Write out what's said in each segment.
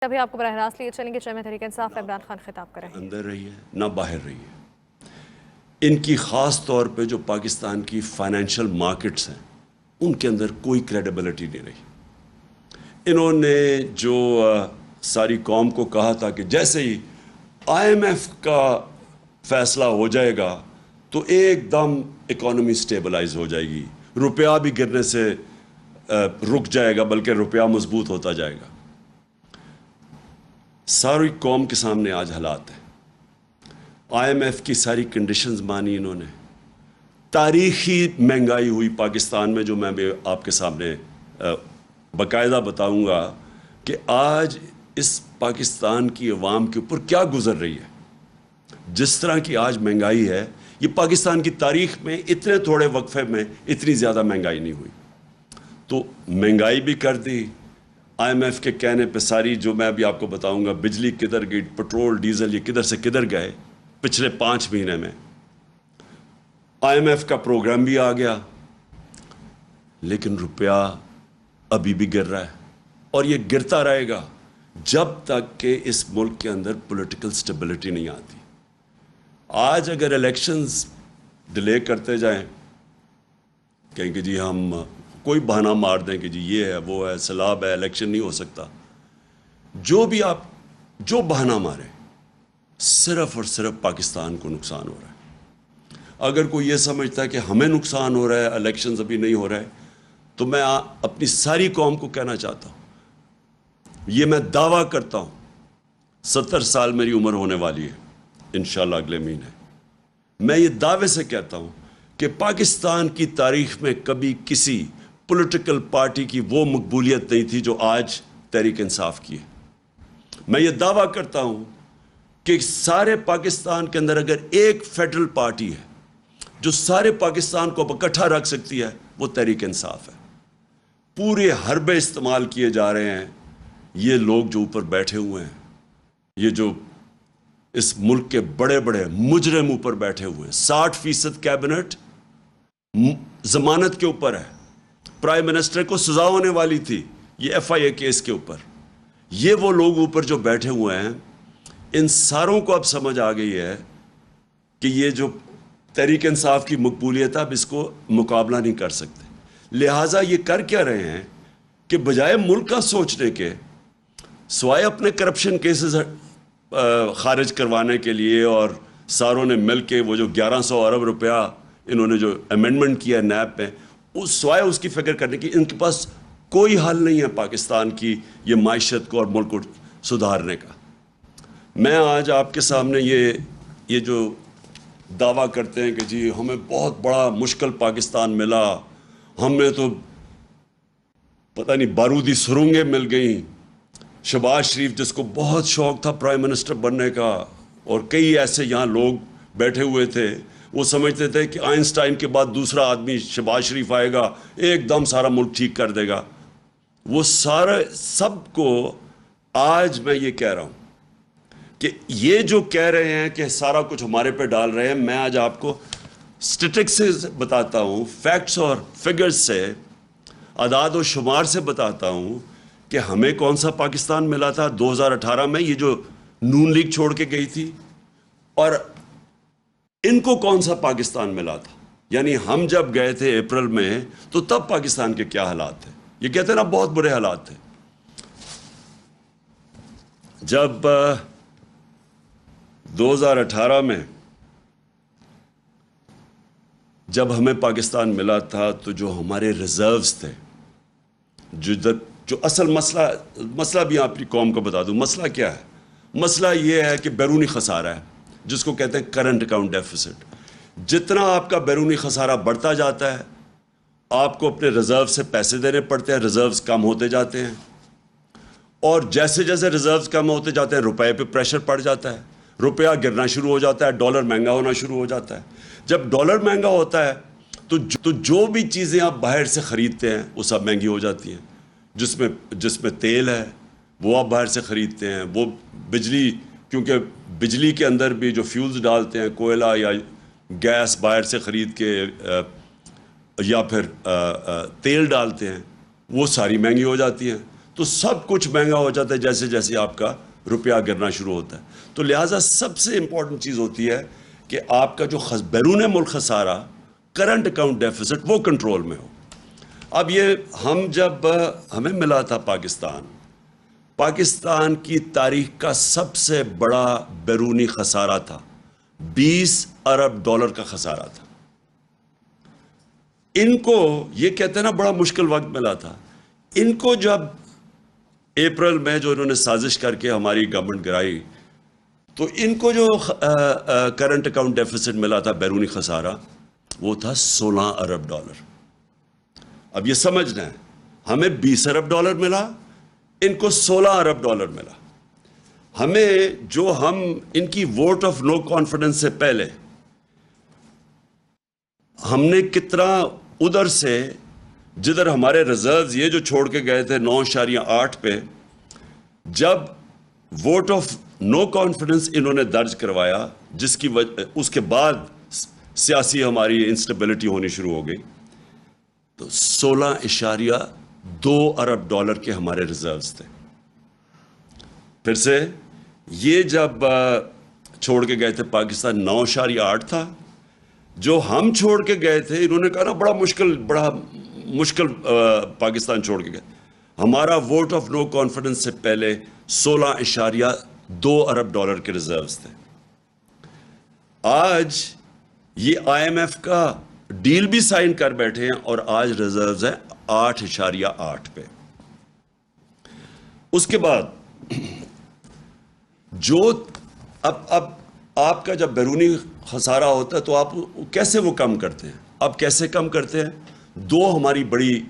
ابھی آپ کو براہ راست لیے چلیں گے چیئرمین تحریک انصاف عمران خان خطاب کریں اندر رہی ہے نہ باہر رہی ہے. ان کی خاص طور پہ جو پاکستان کی فائنینشیل مارکیٹس ہیں ان کے اندر کوئی کریڈیبلٹی نہیں رہی. انہوں نے جو ساری قوم کو کہا تھا کہ جیسے ہی آئی ایم ایف کا فیصلہ ہو جائے گا تو ایک دم اکانومی سٹیبلائز ہو جائے گی, روپیہ بھی گرنے سے رک جائے گا بلکہ روپیہ مضبوط ہوتا جائے گا. ساری قوم کے سامنے آج حالات ہیں. آئی ایم ایف کی ساری کنڈیشنز مانی انہوں نے. تاریخی مہنگائی ہوئی پاکستان میں, جو میں بھی آپ کے سامنے باقاعدہ بتاؤں گا کہ آج اس پاکستان کی عوام کے اوپر کیا گزر رہی ہے. جس طرح کی آج مہنگائی ہے, یہ پاکستان کی تاریخ میں اتنے تھوڑے وقفے میں اتنی زیادہ مہنگائی نہیں ہوئی. تو مہنگائی بھی کر دی آئی ایم ایف کے کہنے پہ ساری, جو میں ابھی آپ کو بتاؤں گا بجلی کدھر گئی, پٹرول ڈیزل یہ کدھر سے کدھر گئے پچھلے 5 مہینے میں. آئی ایم ایف کا پروگرام بھی آ گیا لیکن روپیہ ابھی بھی گر رہا ہے اور یہ گرتا رہے گا جب تک کہ اس ملک کے اندر پولیٹیکل سٹیبلٹی نہیں آتی. آج اگر الیکشنز ڈیلے کرتے جائیں, کہیں کہ جی ہم کوئی بہانہ مار دیں کہ جی یہ ہے وہ ہے سیلاب ہے الیکشن نہیں ہو سکتا, جو بھی آپ جو بہانہ ماریں صرف اور صرف پاکستان کو نقصان ہو رہا ہے. اگر کوئی یہ سمجھتا ہے کہ ہمیں نقصان ہو رہا ہے, الیکشنز ابھی نہیں ہو رہا ہے, تو میں اپنی ساری قوم کو کہنا چاہتا ہوں, یہ میں دعویٰ کرتا ہوں, 70 سال میری عمر ہونے والی ہے انشاءاللہ اگلے مہینے. میں یہ دعوے سے کہتا ہوں کہ پاکستان کی تاریخ میں کبھی کسی پولیٹیکل پارٹی کی وہ مقبولیت نہیں تھی جو آج تحریک انصاف کی ہے. میں یہ دعویٰ کرتا ہوں کہ سارے پاکستان کے اندر اگر ایک فیڈرل پارٹی ہے جو سارے پاکستان کو اکٹھا رکھ سکتی ہے وہ تحریک انصاف ہے. پورے حربے استعمال کیے جا رہے ہیں یہ لوگ جو اوپر بیٹھے ہوئے ہیں, یہ جو اس ملک کے بڑے بڑے مجرم اوپر بیٹھے ہوئے ہیں. 60% کیبنٹ ضمانت کے اوپر ہے. پرائم منسٹر کو سزا ہونے والی تھی یہ ایف آئی اے کیس کے اوپر. یہ وہ لوگ اوپر جو بیٹھے ہوئے ہیں, ان ساروں کو اب سمجھ آ گئی ہے کہ یہ جو تحریک انصاف کی مقبولیت ہے اب اس کو مقابلہ نہیں کر سکتے. لہٰذا یہ کر کیا رہے ہیں کہ بجائے ملک کا سوچنے کے, سوائے اپنے کرپشن کیسز خارج کروانے کے لیے, اور ساروں نے مل کے وہ جو 1100 ارب روپیہ انہوں نے جو امینڈمنٹ کیا نیب پہ, اس سوائے اس کی فکر کرنے کی ان کے پاس کوئی حل نہیں ہے پاکستان کی یہ معیشت کو اور ملک کو سدھارنے کا. میں آج آپ کے سامنے یہ جو دعویٰ کرتے ہیں کہ جی ہمیں بہت بڑا مشکل پاکستان ملا, ہمیں تو پتہ نہیں بارودی سرنگیں مل گئیں. شہباز شریف جس کو بہت شوق تھا پرائم منسٹر بننے کا, اور کئی ایسے یہاں لوگ بیٹھے ہوئے تھے, وہ سمجھتے تھے کہ آئنسٹائن کے بعد دوسرا آدمی شہباز شریف آئے گا ایک دم سارا ملک ٹھیک کر دے گا. وہ سارے سب کو آج میں یہ کہہ رہا ہوں کہ یہ جو کہہ رہے ہیں کہ سارا کچھ ہمارے پہ ڈال رہے ہیں, میں آج آپ کو اسٹیٹکس سے بتاتا ہوں, فیکٹس اور فگرز سے, اعداد و شمار سے بتاتا ہوں کہ ہمیں کون سا پاکستان ملا تھا 2018 میں, یہ جو نون لیگ چھوڑ کے گئی تھی, اور ان کو کون سا پاکستان ملا تھا. یعنی ہم جب گئے تھے اپریل میں تو تب پاکستان کے کیا حالات تھے. یہ کہتے ہیں نا بہت برے حالات تھے. جب 2018 میں جب ہمیں پاکستان ملا تھا تو جو ہمارے ریزروز تھے, جو اصل مسئلہ بھی آپ کی قوم کو بتا دوں, مسئلہ کیا ہے؟ مسئلہ یہ ہے کہ بیرونی خسارہ ہے جس کو کہتے ہیں کرنٹ اکاؤنٹ ڈیفیسٹ. جتنا آپ کا بیرونی خسارہ بڑھتا جاتا ہے آپ کو اپنے ریزرو سے پیسے دینے پڑتے ہیں, ریزروز کم ہوتے جاتے ہیں, اور جیسے جیسے ریزروز کم ہوتے جاتے ہیں روپے پہ پریشر پڑ جاتا ہے, روپیہ گرنا شروع ہو جاتا ہے, ڈالر مہنگا ہونا شروع ہو جاتا ہے. جب ڈالر مہنگا ہوتا ہے تو جو بھی چیزیں آپ باہر سے خریدتے ہیں وہ سب مہنگی ہو جاتی ہیں. جس میں تیل ہے وہ آپ باہر سے خریدتے ہیں, وہ بجلی, کیونکہ بجلی کے اندر بھی جو فیولز ڈالتے ہیں کوئلہ یا گیس باہر سے خرید کے یا پھر تیل ڈالتے ہیں, وہ ساری مہنگی ہو جاتی ہیں. تو تو سب کچھ مہنگا ہو جاتا ہے جیسے جیسے آپ کا روپیہ گرنا شروع ہوتا ہے. تو لہٰذا سب سے امپورٹنٹ چیز ہوتی ہے کہ آپ کا جو بیرون ملک خسارہ کرنٹ اکاؤنٹ ڈیفیسٹ وہ کنٹرول میں ہو. اب یہ جب ہمیں ملا تھا پاکستان کی تاریخ کا سب سے بڑا بیرونی خسارہ تھا, $20 ارب کا خسارہ تھا. ان کو یہ کہتے ہیں نا بڑا مشکل وقت ملا تھا. ان کو جب اپریل میں جو انہوں نے سازش کر کے ہماری گورنمنٹ گرائی, تو ان کو جو کرنٹ اکاؤنٹ ڈیفیسٹ ملا تھا بیرونی خسارہ وہ تھا $16 ارب. اب یہ سمجھنا ہے, ہمیں $20 ارب ملا, ان کو $16 ارب ملا. ہمیں جو ان کی ووٹ آف نو کانفیڈنس سے پہلے ہم نے کتنا ادھر سے جدھر ہمارے ریزروز یہ جو چھوڑ کے گئے تھے 9.8 پہ, جب ووٹ آف نو کانفیڈنس انہوں نے درج کروایا, جس کی وجہ اس کے بعد سیاسی ہماری انسٹیبلٹی ہونی شروع ہو گئی, تو $16.2 ارب کے ہمارے ریزروز تھے. پھر سے یہ جب چھوڑ کے گئے تھے پاکستان 9.8 تھا, جو ہم چھوڑ کے گئے تھے انہوں نے کہا نا بڑا مشکل پاکستان چھوڑ کے گئے. ہمارا ووٹ آف نو کانفیڈنس سے پہلے $16.2 ارب کے ریزروز تھے. آج یہ IMF کا ڈیل بھی سائن کر بیٹھے ہیں اور آج ریزروز ہے 8.8 پہ. اس کے بعد جو اب آپ کا جب بیرونی خسارہ ہوتا ہے تو آپ کیسے وہ کم کرتے ہیں؟ اب کیسے کم کرتے ہیں؟ دو ہماری بڑی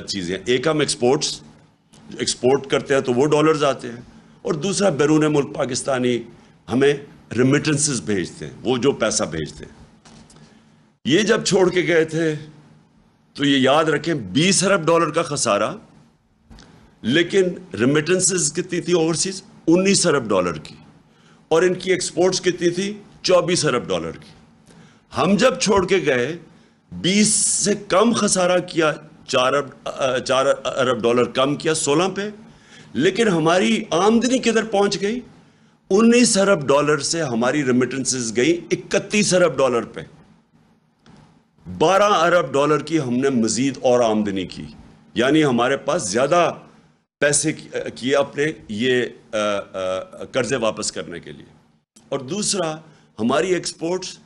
چیزیں, ایک ہم ایکسپورٹ کرتے ہیں تو وہ ڈالرز آتے ہیں, اور دوسرا بیرون ملک پاکستانی ہمیں ریمیٹنسز بھیجتے ہیں, وہ جو پیسہ بھیجتے ہیں. یہ جب چھوڑ کے گئے تھے تو یہ یاد رکھیں $20 ارب کا خسارہ, لیکن ریمیٹنسز کتنی تھی اوورسیز؟ $19 ارب کی, اور ان کی ایکسپورٹس کتنی تھی؟ $24 ارب کی. ہم جب چھوڑ کے گئے 20 سے کم خسارہ کیا, $4 ارب کم کیا 16 پہ, لیکن ہماری آمدنی کدھر پہنچ گئی؟ $19 ارب سے ہماری ریمیٹنسز گئی $31 ارب پہ. $12 ارب کی ہم نے مزید اور آمدنی کی, یعنی ہمارے پاس زیادہ پیسے کیے اپنے یہ قرضے واپس کرنے کے لیے. اور دوسرا ہماری ایکسپورٹس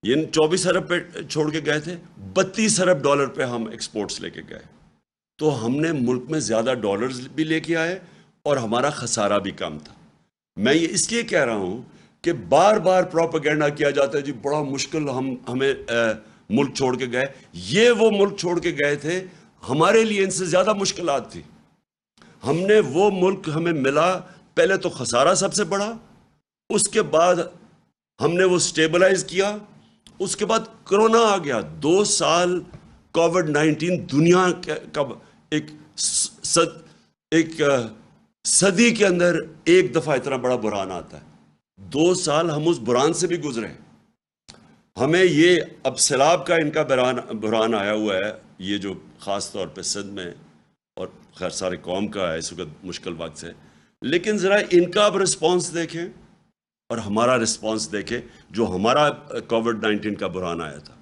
یہ 24 ارب پہ چھوڑ کے گئے تھے, $32 ارب پہ ہم ایکسپورٹس لے کے گئے. تو ہم نے ملک میں زیادہ ڈالرز بھی لے کے آئے اور ہمارا خسارہ بھی کم تھا. میں یہ اس لیے کہہ رہا ہوں کہ بار بار پروپیگنڈا کیا جاتا ہے جی بڑا مشکل ہمیں ملک چھوڑ کے گئے. یہ وہ ملک چھوڑ کے گئے تھے, ہمارے لیے ان سے زیادہ مشکلات تھی. ہم نے وہ ملک ہمیں ملا, پہلے تو خسارہ سب سے بڑا, اس کے بعد ہم نے وہ سٹیبلائز کیا, اس کے بعد کرونا آ گیا. 2 سال کووڈ-19 دنیا کا ایک صدی کے اندر ایک دفعہ اتنا بڑا بحران آتا ہے. 2 سال ہم اس بحران سے بھی گزرے. ہمیں یہ اب سیلاب کا ان کا بحران آیا ہوا ہے, یہ جو خاص طور پہ سندھ میں اور خیر سارے قوم کا ہے اس وقت مشکل وقت سے, لیکن ذرا ان کا اب رسپانس دیکھیں اور ہمارا رسپانس دیکھیں. جو ہمارا کووڈ-19 کا بحران آیا تھا,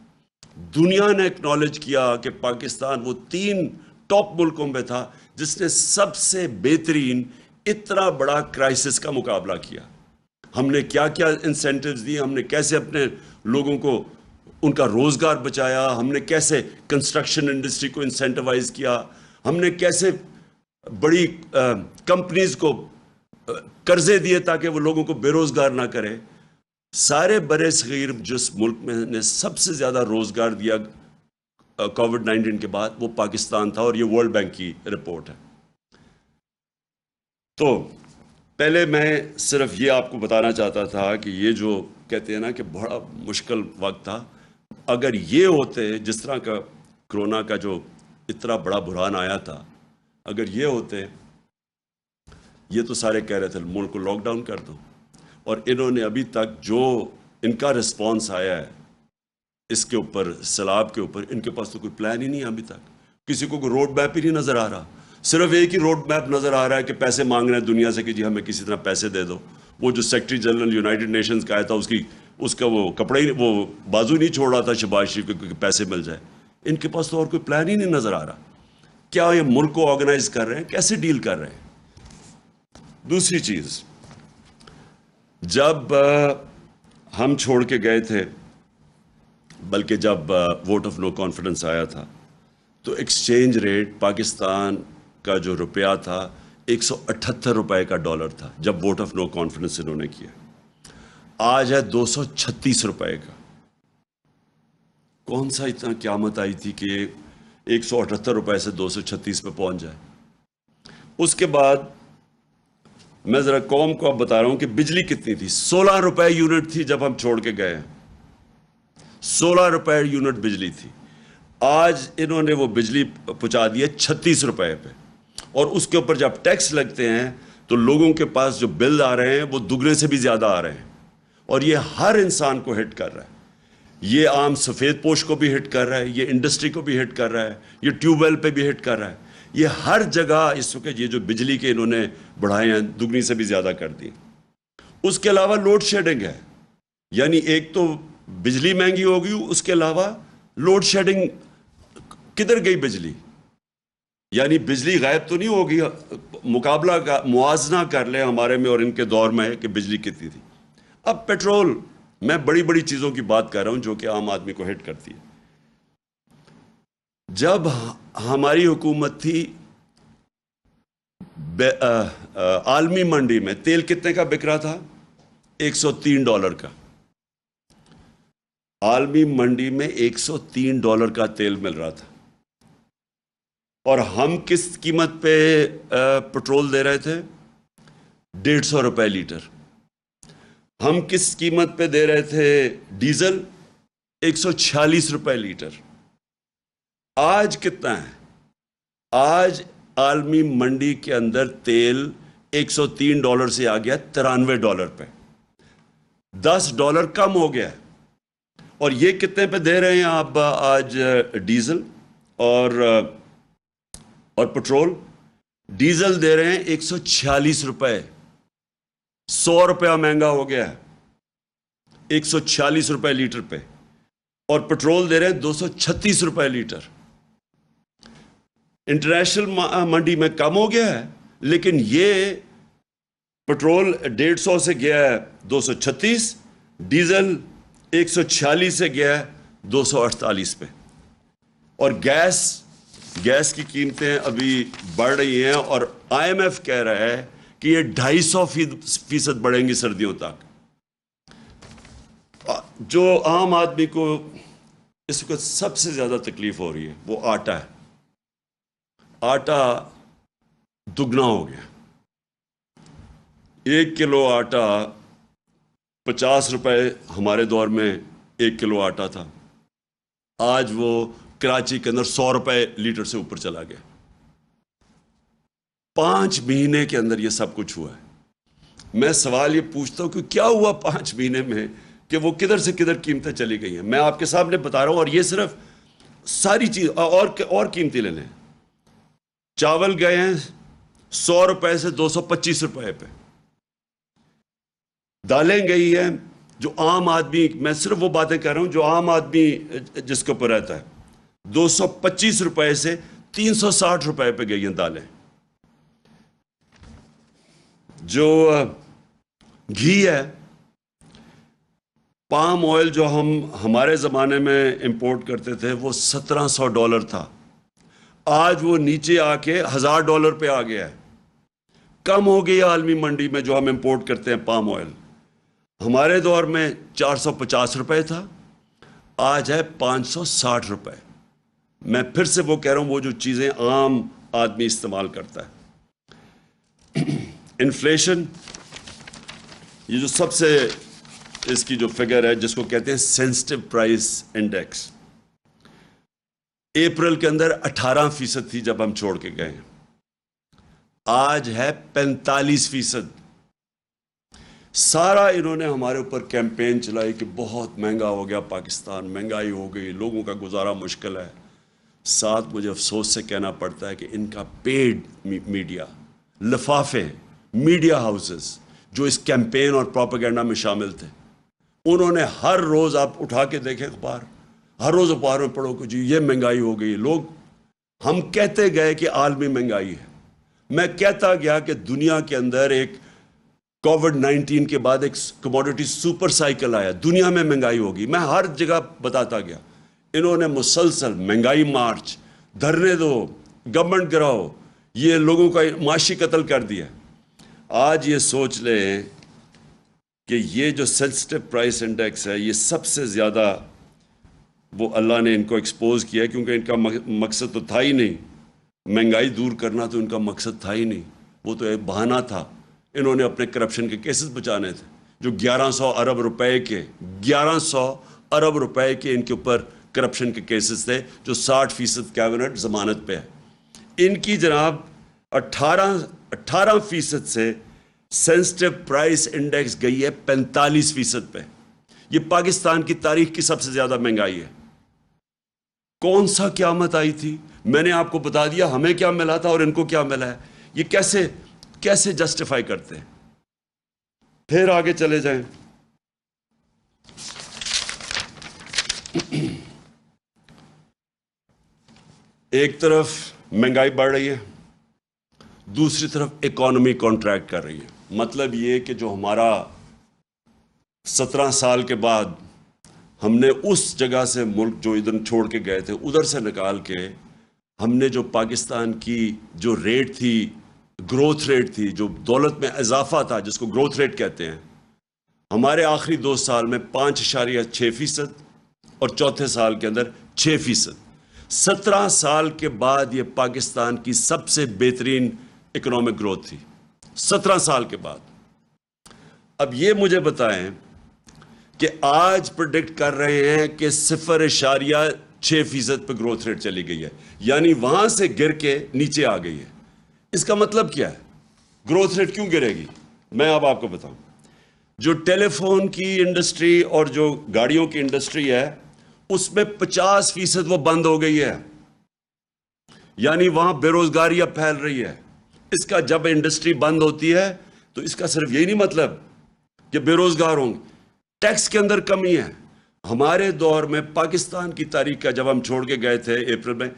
دنیا نے اکنالج کیا کہ پاکستان وہ 3 ٹاپ ملکوں میں تھا جس نے سب سے بہترین اتنا بڑا کرائسس کا مقابلہ کیا. ہم نے کیا کیا انسینٹیوز دیے, ہم نے کیسے اپنے لوگوں کو ان کا روزگار بچایا, ہم نے کیسے کنسٹرکشن انڈسٹری کو انسینٹیوائز کیا, ہم نے کیسے بڑی کمپنیز کو قرضے دیے تاکہ وہ لوگوں کو بے روزگار نہ کرے. سارے برے صغیر جس ملک میں نے سب سے زیادہ روزگار دیا کووڈ-19 کے بعد وہ پاکستان تھا, اور یہ ورلڈ بینک کی رپورٹ ہے. تو پہلے میں صرف یہ آپ کو بتانا چاہتا تھا کہ یہ جو کہتے ہیں نا کہ بڑا مشکل وقت تھا, اگر یہ ہوتے جس طرح کا کرونا کا جو اتنا بڑا بحران آیا تھا, اگر یہ ہوتے, یہ تو سارے کہہ رہے تھے ملک کو لاک ڈاؤن کر دو, اور انہوں نے ابھی تک جو ان کا رسپانس آیا ہے اس کے اوپر, سیلاب کے اوپر, ان کے پاس تو کوئی پلان ہی نہیں ہے ابھی تک. کسی کو کوئی روڈ میپ ہی نہیں نظر آ رہا. صرف ایک ہی روڈ میپ نظر آ رہا ہے کہ پیسے مانگ رہے ہیں دنیا سے کہ جی ہمیں کسی طرح پیسے دے دو. وہ جو سیکرٹری جنرل یونائٹڈ نیشنز کا آیا تھا اس کا وہ کپڑا ہی وہ بازو نہیں چھوڑ رہا تھا شہباز شریف کو کہ پیسے مل جائے. ان کے پاس تو اور کوئی پلان ہی نہیں نظر آ رہا. کیا یہ ملک کو آرگنائز کر رہے ہیں؟ کیسے ڈیل کر رہے ہیں؟ دوسری چیز, جب ہم چھوڑ کے گئے تھے, بلکہ جب ووٹ آف نو کانفیڈنس آیا تھا, تو ایکسچینج ریٹ پاکستان کا جو روپیہ تھا 178 روپے کا ڈالر تھا جب ووٹ آف نو کانفیڈنس انہوں نے کیا. آج ہے 236 روپے کا. کون سا اتنا قیامت آئی تھی کہ 178 روپے سے 236 پہ پہنچ جائے. اس کے بعد میں ذرا قوم کو اب بتا رہا ہوں کہ بجلی کتنی تھی. 16 روپے یونٹ تھی جب ہم چھوڑ کے گئے. 16 روپے یونٹ بجلی تھی. آج انہوں نے وہ بجلی پہنچا دی ہے 36 روپے پہ, اور اس کے اوپر جب ٹیکس لگتے ہیں تو لوگوں کے پاس جو بل آ رہے ہیں وہ دگنے سے بھی زیادہ آ رہے ہیں, اور یہ ہر انسان کو ہٹ کر رہا ہے. یہ عام سفید پوش کو بھی ہٹ کر رہا ہے, یہ انڈسٹری کو بھی ہٹ کر رہا ہے, یہ ٹیوب ویل پہ بھی ہٹ کر رہا ہے. یہ ہر جگہ اس وقت یہ جو بجلی کے انہوں نے بڑھائے ہیں دگنی سے بھی زیادہ کر دی. اس کے علاوہ لوڈ شیڈنگ ہے, یعنی ایک تو بجلی مہنگی ہو گئی, اس کے علاوہ لوڈ شیڈنگ. کدھر گئی بجلی؟ یعنی بجلی غائب تو نہیں ہوگی. مقابلہ کا موازنہ کر لیں ہمارے میں اور ان کے دور میں کہ بجلی کتنی تھی. اب پیٹرول, میں بڑی بڑی چیزوں کی بات کر رہا ہوں جو کہ عام آدمی کو ہٹ کرتی ہے. جب ہماری حکومت تھی, عالمی منڈی میں تیل کتنے کا بک رہا تھا؟ $103 کا. عالمی منڈی میں $103 کا تیل مل رہا تھا, اور ہم کس قیمت پہ پٹرول دے رہے تھے؟ 150 روپے لیٹر. ہم کس قیمت پہ دے رہے تھے ڈیزل؟ 146 روپے لیٹر. آج کتنا ہے؟ آج عالمی منڈی کے اندر تیل $103 سے آ گیا $93 پہ. $10 کم ہو گیا. اور یہ کتنے پہ دے رہے ہیں آپ آج ڈیزل اور پٹرول؟ ڈیزل دے رہے ہیں 146 روپے. 100 روپیہ مہنگا ہو گیا ہے 146 روپے لیٹر پہ. اور پٹرول دے رہے ہیں 236 روپے لیٹر. انٹرنیشنل منڈی میں کم ہو گیا ہے, لیکن یہ پٹرول 150 سے گیا ہے 236, ڈیزل 146 سے گیا ہے 248 پہ. اور گیس کی قیمتیں ابھی بڑھ رہی ہیں, اور IMF کہہ رہا ہے کہ یہ 250% بڑھیں گی سردیوں تک. جو عام آدمی کو اس وقت سب سے زیادہ تکلیف ہو رہی ہے وہ آٹا ہے. آٹا دگنا ہو گیا. 1 کلو آٹا 50 روپے ہمارے دور میں 1 کلو آٹا تھا. آج وہ کراچی کے اندر 100 روپے لیٹر سے اوپر چلا گیا. 5 مہینے کے اندر یہ سب کچھ ہوا ہے. میں سوال یہ پوچھتا ہوں کہ کیا ہوا 5 مہینے میں کہ وہ کدھر سے کدھر قیمتیں چلی گئی ہیں. میں آپ کے سامنے بتا رہا ہوں, اور یہ صرف ساری چیز اور قیمتیں لے لیں. چاول گئے ہیں 100 روپے سے 225 روپے پہ. دالیں گئی ہیں جو عام آدمی, میں صرف وہ باتیں کر رہا ہوں جو عام آدمی جس کے اوپر رہتا ہے, 225 روپے سے 360 روپے پہ گئی ہیں دالیں. جو گھی ہے, پام آئل جو ہمارے زمانے میں امپورٹ کرتے تھے وہ $1700 تھا. آج وہ نیچے آ کے $1000 پہ آ گیا ہے. کم ہو گئی عالمی منڈی میں جو ہم امپورٹ کرتے ہیں پام آئل. ہمارے دور میں 450 روپے تھا, آج ہے 560 روپے. میں پھر سے وہ کہہ رہا ہوں, وہ جو چیزیں عام آدمی استعمال کرتا ہے. انفلیشن, یہ جو سب سے اس کی جو فگر ہے جس کو کہتے ہیں سینسٹیو پرائس انڈیکس, اپریل کے اندر 18% تھی جب ہم چھوڑ کے گئے. آج ہے 45%. سارا انہوں نے ہمارے اوپر کیمپین چلائی کہ بہت مہنگا ہو گیا پاکستان, مہنگائی ہو گئی, لوگوں کا گزارا مشکل ہے. ساتھ مجھے افسوس سے کہنا پڑتا ہے کہ ان کا پیڈ میڈیا، لفافے، میڈیا ہاؤسز جو اس کیمپین اور پروپیگنڈا میں شامل تھے، انہوں نے ہر روز، آپ اٹھا کے دیکھیں اخبار، ہر روز اخبار میں پڑھو کہ جی یہ مہنگائی ہو گئی. لوگ، ہم کہتے گئے کہ عالمی مہنگائی ہے. میں کہتا گیا کہ دنیا کے اندر ایک کووڈ-19 کے بعد ایک کموڈٹی سپر سائیکل آیا، دنیا میں مہنگائی ہوگی. میں ہر جگہ بتاتا گیا. انہوں نے مسلسل مہنگائی مارچ، دھرنے دو، گورنمنٹ گراؤ، یہ لوگوں کا معاشی قتل کر دیا. آج یہ سوچ لیں کہ یہ جو سینسٹیو پرائس انڈیکس ہے، یہ سب سے زیادہ وہ اللہ نے ان کو ایکسپوز کیا، کیونکہ ان کا مقصد تو تھا ہی نہیں، مہنگائی دور کرنا تو ان کا مقصد تھا ہی نہیں، وہ تو ایک بہانہ تھا. انہوں نے اپنے کرپشن کے کیسز بچانے تھے، جو 1100 ارب روپے کے 1100 ارب روپے کے ان کے اوپر کرپشن کے کیسز تھے، جو 60% کیبنٹ ضمانت پہ ہے. ان کی جناب 18% سے سینسٹیو پرائس انڈیکس گئی ہے 45% پہ. یہ پاکستان کی تاریخ کی سب سے زیادہ مہنگائی ہے. کون سا قیامت آئی تھی؟ میں نے آپ کو بتا دیا ہمیں کیا ملا تھا اور ان کو کیا ملا ہے. یہ کیسے جسٹیفائی کرتے ہیں؟ پھر آگے چلے جائیں. ایک طرف مہنگائی بڑھ رہی ہے، دوسری طرف اکانومی کانٹریکٹ کر رہی ہے. مطلب یہ کہ جو ہمارا 17 سال کے بعد ہم نے اس جگہ سے ملک جو ادھر چھوڑ کے گئے تھے ادھر سے نکال کے ہم نے جو پاکستان کی جو ریٹ تھی، گروتھ ریٹ تھی، جو دولت میں اضافہ تھا جس کو گروتھ ریٹ کہتے ہیں، ہمارے آخری 2 سال میں 5.6% اور چوتھے سال کے اندر 6%. 17 سال کے بعد یہ پاکستان کی سب سے بہترین اکنامک گروتھ تھی، 17 سال کے بعد. اب یہ مجھے بتائیں کہ آج پریڈکٹ کر رہے ہیں کہ 0.6% پہ گروتھ ریٹ چلی گئی ہے، یعنی وہاں سے گر کے نیچے آ گئی ہے. اس کا مطلب کیا ہے؟ گروتھ ریٹ کیوں گرے گی؟ میں اب آپ کو بتاؤں. جو ٹیلی فون کی انڈسٹری اور جو گاڑیوں کی انڈسٹری ہے، اس میں 50% وہ بند ہو گئی ہے، یعنی وہاں بے روزگاری اب پھیل رہی ہے. اس کا جب انڈسٹری بند ہوتی ہے تو اس کا صرف یہی نہیں مطلب کہ بے روزگار ہوں گے، ٹیکس کے اندر کمی ہے. ہمارے دور میں پاکستان کی تاریخ کا، جب ہم چھوڑ کے گئے تھے اپریل میں،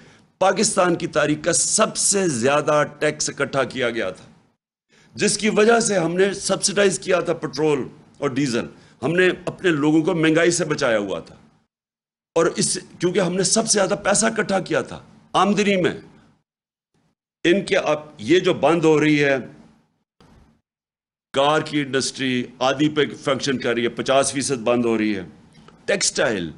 پاکستان کی تاریخ کا سب سے زیادہ ٹیکس اکٹھا کیا گیا تھا، جس کی وجہ سے ہم نے سبسڈائز کیا تھا پٹرول اور ڈیزل. ہم نے اپنے لوگوں کو مہنگائی سے بچایا ہوا تھا، اور کیونکہ ہم نے سب سے زیادہ پیسہ اکٹھا کیا تھا آمدنی میں. ان کے اب یہ جو بند ہو رہی ہے، کار کی انڈسٹری آدھی پہ فنکشن کر رہی ہے، 50% بند ہو رہی ہے. ٹیکسٹائل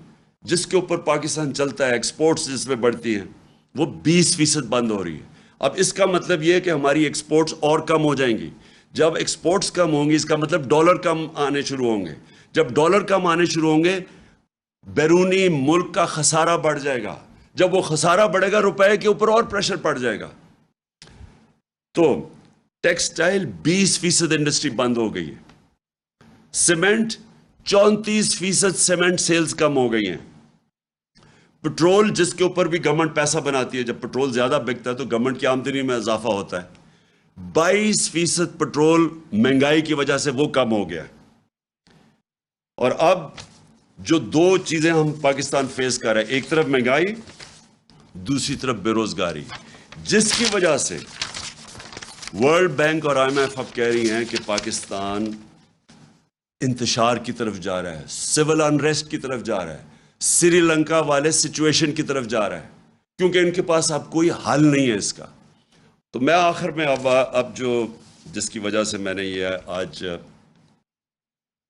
جس کے اوپر پاکستان چلتا ہے، ایکسپورٹس جس میں بڑھتی ہیں، وہ 20% بند ہو رہی ہے. اب اس کا مطلب یہ ہے کہ ہماری ایکسپورٹس اور کم ہو جائیں گی. جب ایکسپورٹس کم ہوں گی، اس کا مطلب ڈالر کم آنے شروع ہوں گے. جب ڈالر کم آنے شروع ہوں گے، بیرونی ملک کا خسارہ بڑھ جائے گا. جب وہ خسارہ بڑھے گا، روپے کے اوپر اور پریشر پڑ جائے گا. تو ٹیکسٹائل 20% انڈسٹری بند ہو گئی ہے. سیمنٹ 34% سیمنٹ سیلز کم ہو گئی ہیں. پٹرول جس کے اوپر بھی گورنمنٹ پیسہ بناتی ہے، جب پٹرول زیادہ بکتا ہے تو گورنمنٹ کی آمدنی میں اضافہ ہوتا ہے. 22% پٹرول مہنگائی کی وجہ سے وہ کم ہو گیا. اور اب جو 2 چیزیں ہم پاکستان فیس کر رہے ہیں، ایک طرف مہنگائی، دوسری طرف بے روزگاری، جس کی وجہ سے ورلڈ بینک اور IMF اب کہہ رہی ہیں کہ پاکستان انتشار کی طرف جا رہا ہے، سول انریسٹ کی طرف جا رہا ہے، سری لنکا والے سچویشن کی طرف جا رہا ہے، کیونکہ ان کے پاس اب کوئی حل نہیں ہے اس کا. تو میں آخر میں اب جس کی وجہ سے میں نے یہ آج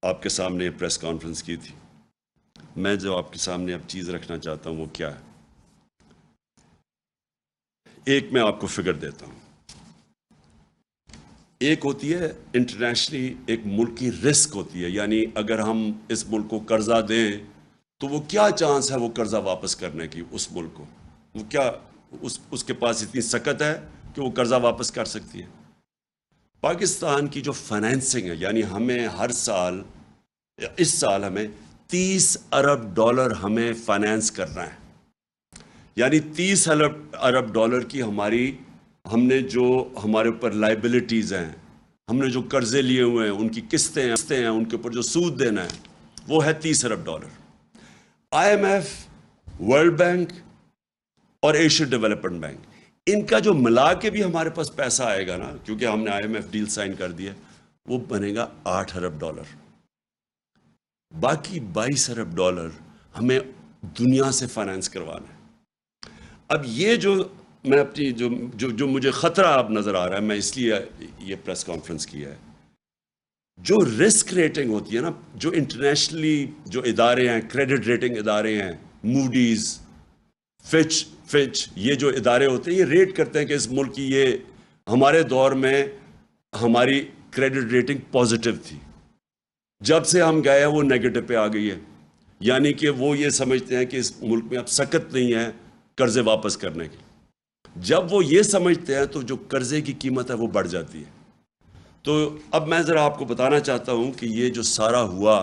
آپ کے سامنے پریس کانفرنس کی تھی، میں جو آپ کے سامنے اب چیز رکھنا چاہتا ہوں وہ کیا ہے. ایک میں آپ کو فگر دیتا ہوں. ایک ہوتی ہے انٹرنیشنلی، ایک ملک کی رسک ہوتی ہے، یعنی اگر ہم اس ملک کو قرضہ دیں تو وہ کیا چانس ہے وہ قرضہ واپس کرنے کی. اس ملک کو وہ کیا اس کے پاس اتنی سکت ہے کہ وہ قرضہ واپس کر سکتی ہے. پاکستان کی جو فائنینسنگ ہے، یعنی ہمیں ہر سال، اس سال ہمیں $30 ارب ہمیں فائنینس کرنا ہے. یعنی 30 ارب ڈالر کی ہم نے جو ہمارے اوپر لائبلٹیز ہیں، ہم نے جو قرضے لیے ہوئے ہیں، ان کی قسطیں ہیں، ان کے اوپر جو سود دینا ہے، وہ ہے 30 ارب ڈالر۔ IMF، ورلڈ بینک اور ایشین ڈیولپمنٹ بینک، ان کا جو ملا کے بھی ہمارے پاس پیسہ آئے گا نا، کیونکہ ہم نے IMF ڈیل سائن کر دی ہے، وہ بنے گا 8 ارب ڈالر۔ باقی 22 ارب ڈالر ہمیں دنیا سے فائنانس کروانا ہے۔ اب یہ جو میں اپنی جو مجھے خطرہ اب نظر آ رہا ہے، میں اس لیے یہ پریس کانفرنس کی ہے، جو رسک ریٹنگ ہوتی ہے نا، جو انٹرنیشنلی جو ادارے ہیں، کریڈٹ ریٹنگ ادارے ہیں، موڈیز، فچ، یہ جو ادارے ہوتے ہیں، یہ ریٹ کرتے ہیں کہ اس ملک کی یہ ہمارے دور میں ہماری کریڈٹ ریٹنگ پازیٹیو تھی، جب سے ہم گئے ہیں وہ نیگیٹو پہ آ گئی ہے، یعنی کہ وہ یہ سمجھتے ہیں کہ اس ملک میں اب سکت نہیں ہے قرضے واپس کرنے کی۔ جب وہ یہ سمجھتے ہیں تو جو قرضے کی قیمت ہے وہ بڑھ جاتی ہے۔ تو اب میں ذرا آپ کو بتانا چاہتا ہوں کہ یہ جو سارا ہوا،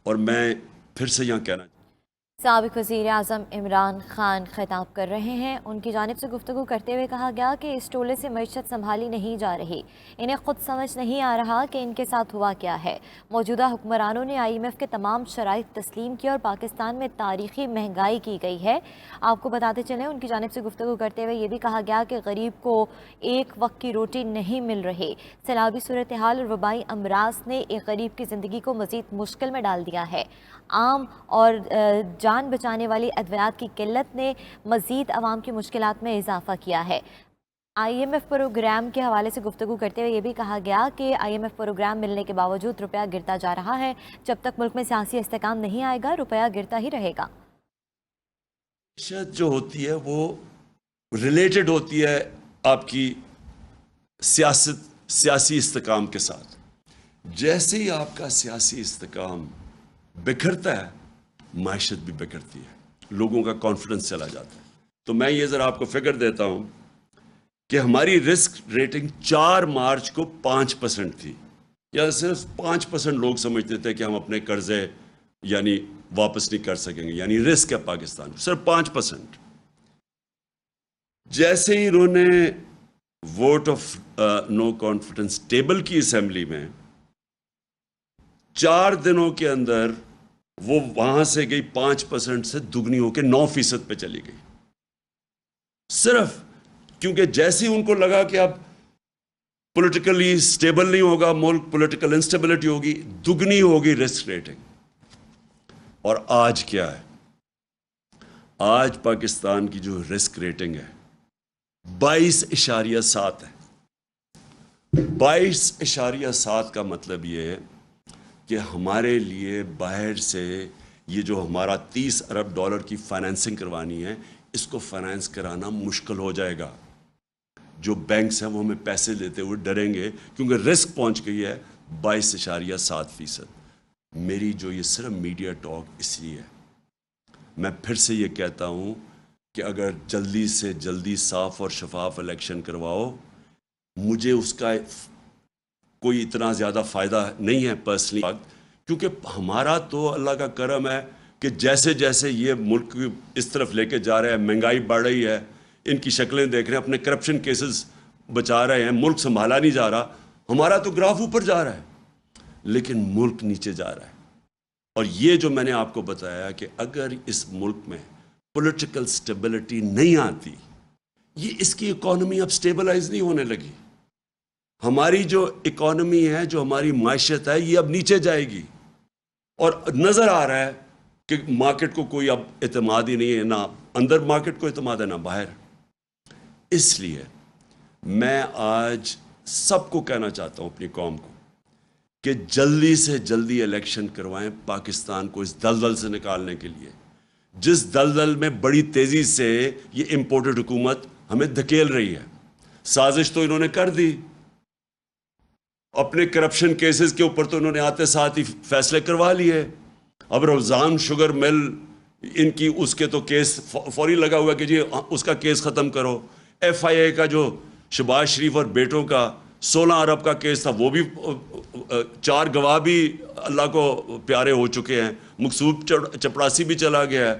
اور میں پھر سے یہاں کہنا سابق وزیر اعظم عمران خان خطاب کر رہے ہیں۔ ان کی جانب سے گفتگو کرتے ہوئے کہا گیا کہ اس ٹولے سے معیشت سنبھالی نہیں جا رہی، انہیں خود سمجھ نہیں آ رہا کہ ان کے ساتھ ہوا کیا ہے۔ موجودہ حکمرانوں نے IMF کے تمام شرائط تسلیم کی اور پاکستان میں تاریخی مہنگائی کی گئی ہے۔ آپ کو بتاتے چلیں، ان کی جانب سے گفتگو کرتے ہوئے یہ بھی کہا گیا کہ غریب کو ایک وقت کی روٹی نہیں مل رہی۔ سیلابی صورتحال اور وبائی امراض نے ایک غریب کی زندگی کو مزید مشکل میں ڈال دیا ہے۔ عام اور جان بچانے والی ادویات کی قلت نے مزید عوام کی مشکلات میں اضافہ کیا ہے۔ IMF پروگرام کے حوالے سے گفتگو کرتے ہوئے یہ بھی کہا گیا کہ IMF پروگرام ملنے کے باوجود روپیہ گرتا جا رہا ہے۔ جب تک ملک میں سیاسی استحکام نہیں آئے گا، روپیہ گرتا ہی رہے گا۔ معیشت جو ہوتی ہے وہ ریلیٹڈ ہوتی ہے آپ کی سیاسی استحکام کے ساتھ۔ جیسے ہی آپ کا سیاسی استحکام بکھرتا ہے، معیشت بھی بکھرتی ہے، لوگوں کا کانفیڈنس چلا جاتا ہے۔ تو میں یہ ذرا آپ کو فگر دیتا ہوں کہ ہماری رسک ریٹنگ 4 مارچ کو 5% تھی، یا صرف 5% لوگ سمجھتے تھے کہ ہم اپنے قرضے یعنی واپس نہیں کر سکیں گے، یعنی رسک ہے پاکستان، صرف 5%۔ جیسے ہی انہوں نے vote of no confidence table کی اسمبلی میں، 4 دنوں کے اندر وہ وہاں سے گئی 5% سے دگنی ہو کے 9% پہ چلی گئی، صرف کیونکہ جیسے ہی ان کو لگا کہ اب پولیٹیکلی سٹیبل نہیں ہوگا ملک، پولیٹیکل انسٹیبلٹی ہوگی، دگنی ہوگی رسک ریٹنگ۔ اور آج کیا ہے؟ آج پاکستان کی جو رسک ریٹنگ ہے 22.7 ہے۔ 22.7 کا مطلب یہ ہے کہ ہمارے لیے باہر سے یہ جو ہمارا 30 ارب ڈالر کی فائنینسنگ کروانی ہے، اس کو فائنینس کرانا مشکل ہو جائے گا۔ جو بینکس ہیں وہ ہمیں پیسے دیتے ہوئے ڈریں گے، کیونکہ رسک پہنچ گئی ہے 22.7%۔ میری جو یہ صرف میڈیا ٹاک اس لیے ہے، میں پھر سے یہ کہتا ہوں کہ اگر جلدی سے جلدی صاف اور شفاف الیکشن کرواؤ، مجھے اس کا کوئی اتنا زیادہ فائدہ نہیں ہے پرسنلی، کیونکہ ہمارا تو اللہ کا کرم ہے کہ جیسے جیسے یہ ملک اس طرف لے کے جا رہے ہیں، مہنگائی بڑھ رہی ہے، ان کی شکلیں دیکھ رہے ہیں، اپنے کرپشن کیسز بچا رہے ہیں، ملک سنبھالا نہیں جا رہا، ہمارا تو گراف اوپر جا رہا ہے لیکن ملک نیچے جا رہا ہے۔ اور یہ جو میں نے آپ کو بتایا کہ اگر اس ملک میں پولیٹیکل سٹیبلٹی نہیں آتی، یہ اس کی اکانومی اب سٹیبلائز نہیں ہونے لگی۔ ہماری جو اکانومی ہے، جو ہماری معیشت ہے، یہ اب نیچے جائے گی، اور نظر آ رہا ہے کہ مارکیٹ کو کوئی اب اعتماد ہی نہیں ہے، نہ اندر مارکیٹ کو اعتماد ہے نہ باہر۔ اس لیے میں آج سب کو کہنا چاہتا ہوں، اپنی قوم کو، کہ جلدی سے جلدی الیکشن کروائیں پاکستان کو اس دلدل سے نکالنے کے لیے، جس دلدل میں بڑی تیزی سے یہ امپورٹڈ حکومت ہمیں دھکیل رہی ہے۔ سازش تو انہوں نے کر دی، اپنے کرپشن کیسز کے اوپر تو انہوں نے آتے ساتھ ہی فیصلے کروا لیے۔ اب رمضان شوگر مل، ان کی اس کے تو کیس فوری لگا ہوا کہ جی اس کا کیس ختم کرو۔ FIA کا جو شہباز شریف اور بیٹوں کا 16 ارب کا کیس تھا، وہ بھی 4 گواہ بھی اللہ کو پیارے ہو چکے ہیں، مقصود چپڑاسی بھی چلا گیا ہے۔